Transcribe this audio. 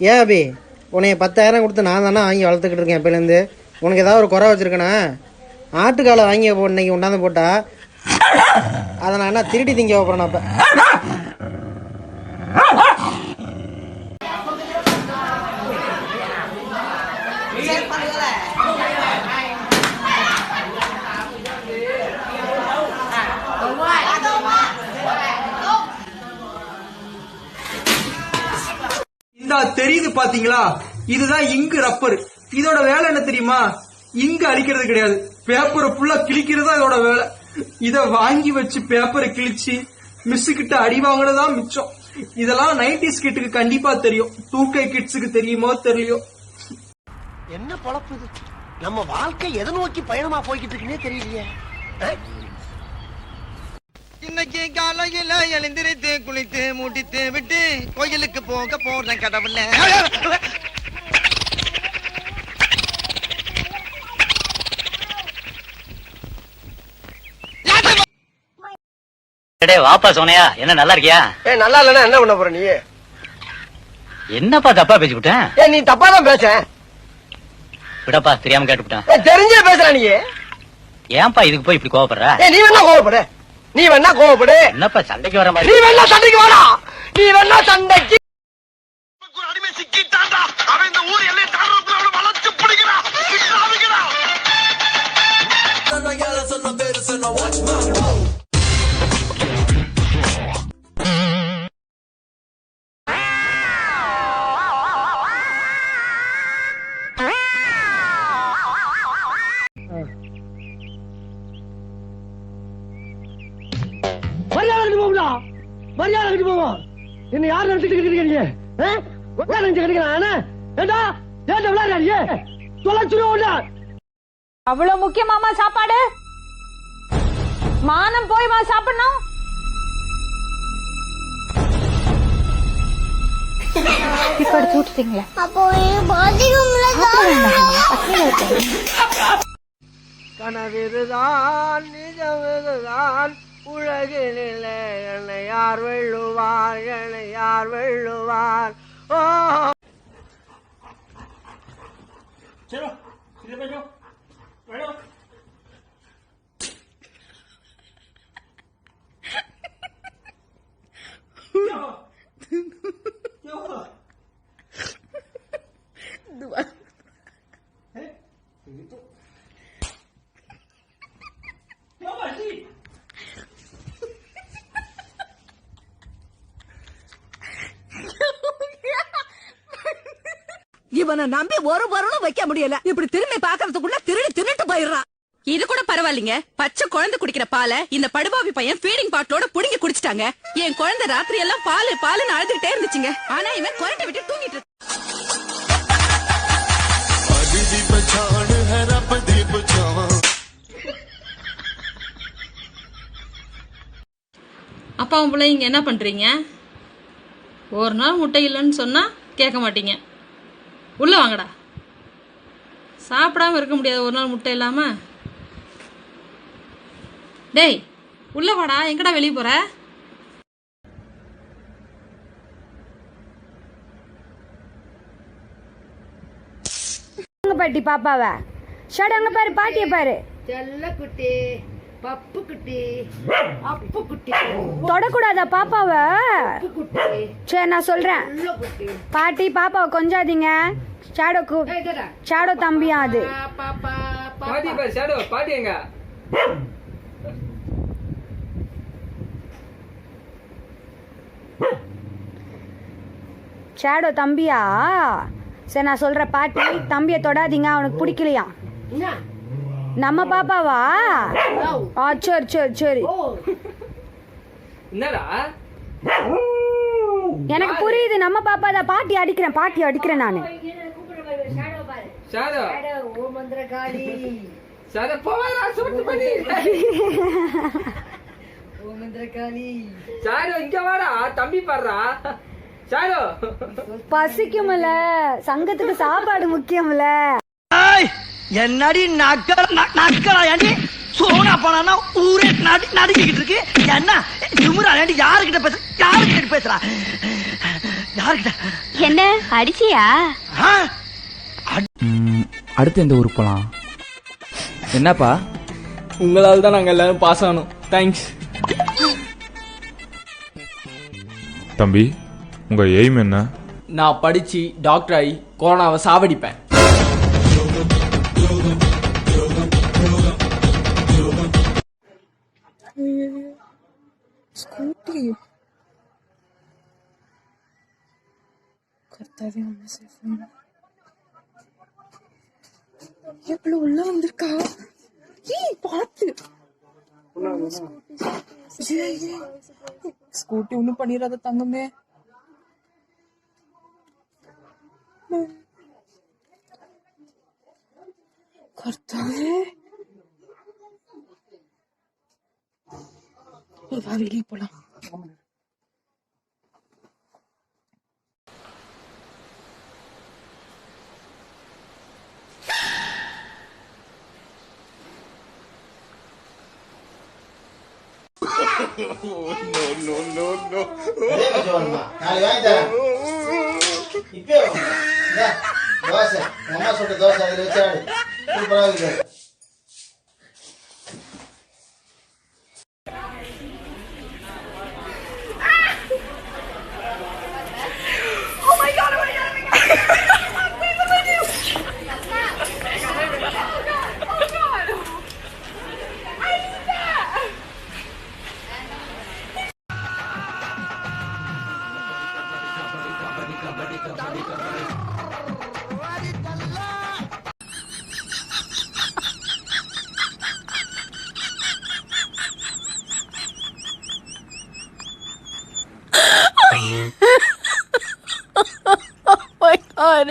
ஏன் அபி, உன்னைய 10,000 கொடுத்து நான் தானே வாங்கி வளர்த்துக்கிட்டு இருக்கேன் எப்போலேருந்து. உனக்கு ஏதாவது ஒரு குறை வச்சுருக்கேண்ணா? ஆட்டுக்காலை வாங்கி இன்னைக்கு உண்டாந்து போட்டா அதை நான் என்ன திருடி திங்க வைப்பேன் அப்போ. தெரியுது பாத்தீங்களா, இதுதான் இங்கு ரப்பர். இதோட வேலை என்ன தெரியுமா? இங்கு அழிக்கிறது கிடையாது, பேப்பரை ஃபுல்லா கிழிக்கிறது இதோட வேலை. இத வாங்கி வச்சு பேப்பரை கிழிச்சு மிஸ் கிட்ட அடி வாங்கினதான் மிச்சம். இதெல்லாம் 90s கிட்டுக்கு கண்டிப்பா தெரியும். 2K கிட்ஸுக்கு தெரியுமோ தெரியலையோ. என்ன பொழப்பு இது? நம்ம வாழ்க்கை எதை நோக்கி பயணமா போய்கிட்டு இருக்குன்னே தெரியலையே. இன்னைக்கு காலையில எழுந்திருத்து குளித்து மூட்டித்து விட்டு கோயிலுக்கு போக போறேன் கடவுள. வாப்பா சோனையா, என்ன நல்லா இருக்கியா? நல்லா இல்லன்னா என்ன பண்ண போற நீ? என்னப்பா தப்பா பேசிவிட்டேன்? நீ தப்பா தான் பேச. விடப்பா, தெரியாம கேட்டுவிட்டேன். தெரிஞ்சே பேசுற நீ. ஏன்பா இதுக்கு போய் இப்படி கோவப்படுற? நீ வேணா கோவப்படு, நீ வேணா கோவப்படு. என்னப்பா சண்டைக்கு வர மாதிரி? நீ வேணா சண்டைக்கு வாடா, நீ வேணா சண்டைக்கு. அடிமை சிக்கிட்டாண்டா, அவன் இந்த ஊர் எல்லையை தாண்டறதுக்குள்ள அவனை வளைச்சு பிடிக்கிறான். மரியாதை கட்டி போவோம். என்ன யார் நினைச்சிட்டு இருக்கீங்க? அவ்வளவு முக்கியமாமா சாப்பாடு? மானம் போய் சாப்பிடணும். கனவிதுதான் நிஜமிதுதான், உலகினிலே என்னை யார் வெல்லுவார், என்னை யார் வெல்லுவார்? ஓ चलो सीधे बैठो, बैठो. क्या हुआ? दुआ है ये तो क्या बाजी? இவனை நம்பி ஒரு பொருளும் வைக்க முடியல. இப்படி திரும்பி பாக்குறதுக்குள்ள திருடி தின்னுட்டு போயிடுறான். இது கூட பரவாயில்லைங்க, பச்சை குழந்தை குடிக்கிற பாலை இந்த படுபாவி பையன் ஃபீடிங் பாட்டிலோட புடுங்கி குடிச்சிட்டாங்க. என் குழந்தை ராத்திரி எல்லாம் பாலு பாலுன்னு அழுதுகிட்டே இருந்துச்சுங்க. ஆனா இவன் குரட்டை விட்டு தூங்கிட்டு. அப்பாவும் பிள்ளைங்க என்ன பண்றீங்க? ஒரு நாள் முட்டை இல்லைன்னு சொன்னா கேட்க மாட்டீங்க. உள்ள வாங்கடா. சாப்பிடாம இருக்க முடியாது ஒரு நாள் முட்டை இல்லாம. டேய் உள்ள வாடா, எங்கடா வெளியே போற? பாட்டி பாப்பாவ ஷடங்க பாரு, பாட்டிய பாரு. செல்ல குட்டி, பப்பு குட்டி, அப்பு குட்டி. தொடக்கூடாதா பாப்பாவ? சரி நான் சொல்றேன். பாட்டி பாப்பாவை கொஞ்சாதீங்க. ஷாடோ தம்பியா அது. பாட்டி பாரு, ஷாடோ பாட்டி எங்க? ஷாடோ தம்பியா? சரி நான் சொல்றேன், பாட்டி தம்பிய தொடாதீங்க, அவனுக்கு பிடிக்கலையா. நம்ம பாப்பாவா? சரி சரி சரி. என்னடா எனக்கு புரியுது, நம்ம பாப்பா தான். பாட்டி அடிக்கிறேன், பாட்டி அடிக்கிறேன் நானு. ஷாடோ ஓ மந்திரகாளி, ஷாடோ போவாரா சுட்டு பண்ணி. ஓ மந்திரகாளி, ஷாடோ இங்க வாடா, தம்பி பாடுறா. ஷாடோ பசிக்கும்ல, சங்கத்துக்கு சாப்பாடு முக்கியம்ல. என்னடி நக்கலா ஏண்டி? சோனா போனா ஊரே நடுக்கிட்டு இருக்கு. என்ன திமுறா ஏண்டி? யாருக்கிட்ட பேசுறா? யாருக்கிட்ட என்ன அடிச்சியா? அடுத்து எந்த ஊருக்கு போலாம்? என்னப்பா? உங்களால தான் நாங்க எல்லாரும் பாஸ் ஆனோம். தேங்க்ஸ். தம்பி, உங்க எய்ம் என்ன? நான் படிச்சு டாக்டர் ஆகி கொரோனாவை சாவடிப்பேன். ஸ்கூட்டி கர்த்தாவே அம்மா சேஃப். எவ்வளவு உள்ள வந்திருக்கா? ஏய் பாத்து ஸ்கூட்டி ஒண்ணும் பண்ணிடாத தங்கமே. கர்த்தாவே வா வெளியே போலாம். தோசை அம்மா சொல்ற தோசை அதில் வச்சாடு சூப்பராக இருக்கு. Oh my God.